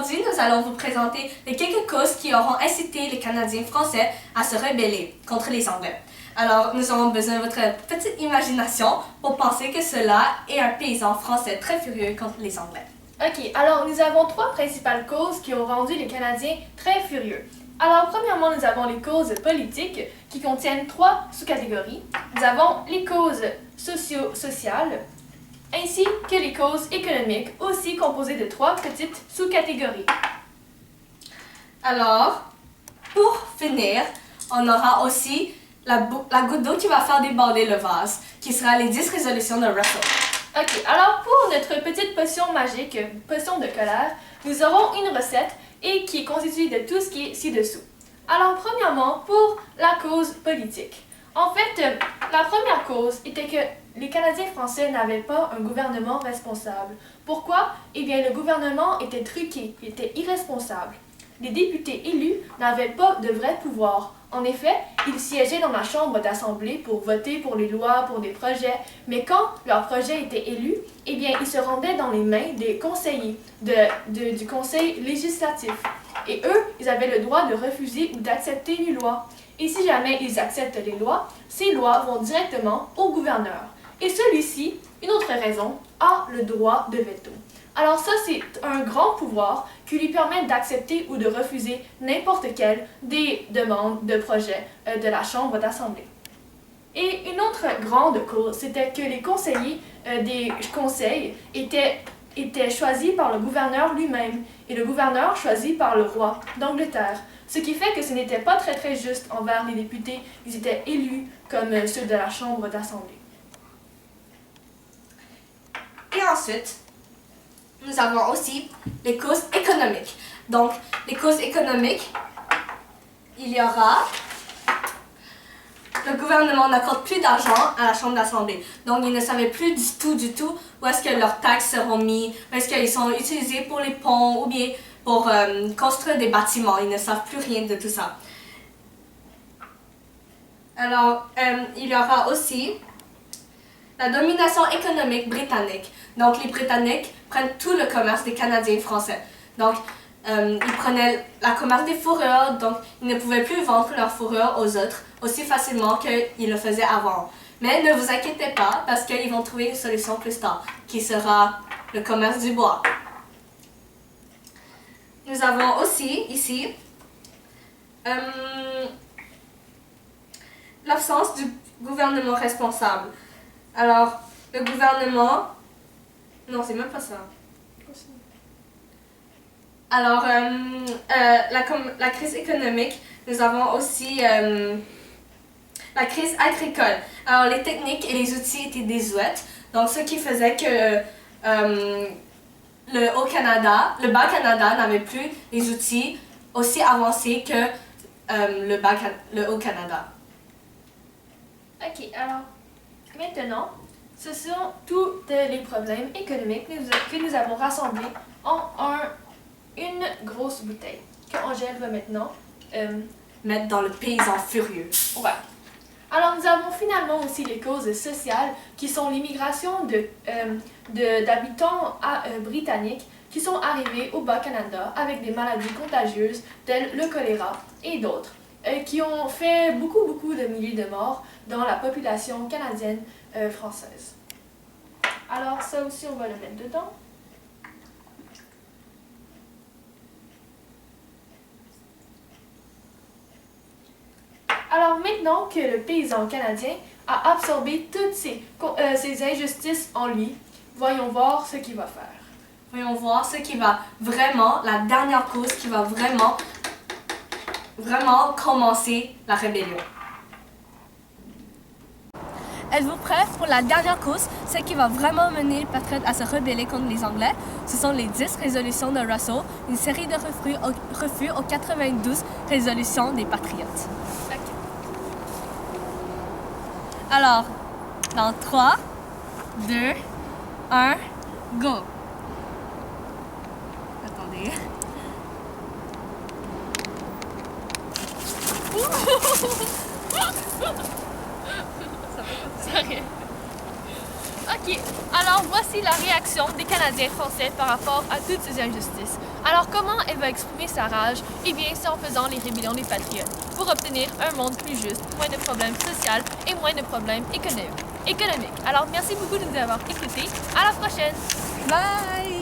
Aujourd'hui, nous allons vous présenter les quelques causes qui auront incité les Canadiens français à se rebeller contre les Anglais. Alors, nous avons besoin de votre petite imagination pour penser que cela est un paysan français très furieux contre les Anglais. Ok, alors nous avons trois principales causes qui ont rendu les Canadiens très furieux. Alors, premièrement, nous avons les causes politiques qui contiennent trois sous-catégories. Nous avons les causes socio-sociales, ainsi que les causes économiques, aussi composées de trois petites sous-catégories. Alors, pour finir, on aura aussi la goutte d'eau qui va faire déborder le vase, qui sera les 10 résolutions de Russell. Ok, alors pour notre petite potion magique, potion de colère, nous aurons une recette et qui est constituée de tout ce qui est ci-dessous. Alors, premièrement, pour la cause politique. En fait, la première cause était que les Canadiens français n'avaient pas un gouvernement responsable. Pourquoi? Eh bien, le gouvernement était truqué, il était irresponsable. Les députés élus n'avaient pas de vrai pouvoir. En effet, ils siégeaient dans la chambre d'assemblée pour voter pour les lois, pour des projets, mais quand leur projet était élu, eh bien, ils se rendaient dans les mains des conseillers du conseil législatif. Et eux, ils avaient le droit de refuser ou d'accepter les lois. Et si jamais ils acceptent les lois, ces lois vont directement au gouverneur. Et celui-ci, une autre raison, a le droit de veto. Alors ça, c'est un grand pouvoir qui lui permet d'accepter ou de refuser n'importe quelle des demandes de projet de la Chambre d'Assemblée. Et une autre grande cause, c'était que les conseillers des conseils étaient choisis par le gouverneur lui-même et le gouverneur choisi par le roi d'Angleterre. Ce qui fait que ce n'était pas très juste envers les députés, ils étaient élus comme ceux de la Chambre d'Assemblée. Et ensuite, nous avons aussi les causes économiques. Donc, les causes économiques, il y aura... Le gouvernement n'accorde plus d'argent à la Chambre d'Assemblée. Donc, ils ne savaient plus du tout où est-ce que leurs taxes seront mises, où est-ce qu'ils sont utilisés pour les ponts ou bien pour construire des bâtiments. Ils ne savent plus rien de tout ça. Alors, il y aura aussi la domination économique britannique. Donc, les Britanniques prennent tout le commerce des Canadiens français. Donc, ils prenaient le commerce des fourrures, donc ils ne pouvaient plus vendre leurs fourrures aux autres aussi facilement qu'ils le faisaient avant. Mais ne vous inquiétez pas, parce qu'ils vont trouver une solution plus tard, qui sera le commerce du bois. Nous avons aussi, ici, l'absence du gouvernement responsable. Alors, le gouvernement... Non, c'est même pas ça. Alors, la crise économique, nous avons aussi la crise agricole. Alors, les techniques et les outils étaient désuètes, donc ce qui faisait que le Bas-Canada n'avait plus les outils aussi avancés que le Haut-Canada. Ok, alors, maintenant, ce sont tous les problèmes économiques que nous avons rassemblés en une grosse bouteille que Angèle va maintenant mettre dans le paysan furieux. Ouais. Alors, nous avons finalement aussi les causes sociales qui sont l'immigration d'habitants britanniques qui sont arrivés au Bas-Canada avec des maladies contagieuses telles le choléra et d'autres, qui ont fait beaucoup de milliers de morts dans la population canadienne française. Alors, ça aussi, on va le mettre dedans. Alors maintenant que le paysan canadien a absorbé toutes ces injustices en lui, voyons voir ce qu'il va faire. Voyons voir ce qui va vraiment, la dernière cause qui va vraiment commencer la rébellion. Êtes-vous prêts pour la dernière cause, celle qui va vraiment mener les patriotes à se rebeller contre les Anglais? Ce sont les 10 résolutions de Russell, une série de refus aux 92 résolutions des patriotes. Okay. Alors, dans 3, 2, 1, go! Attendez. Sorry. Ok. Alors voici la réaction des Canadiens français par rapport à toutes ces injustices. Alors comment elle va exprimer sa rage? Eh bien, c'est en faisant les rébellions des patriotes pour obtenir un monde plus juste, moins de problèmes sociaux et moins de problèmes économiques. Alors merci beaucoup de nous avoir écoutés. À la prochaine! Bye!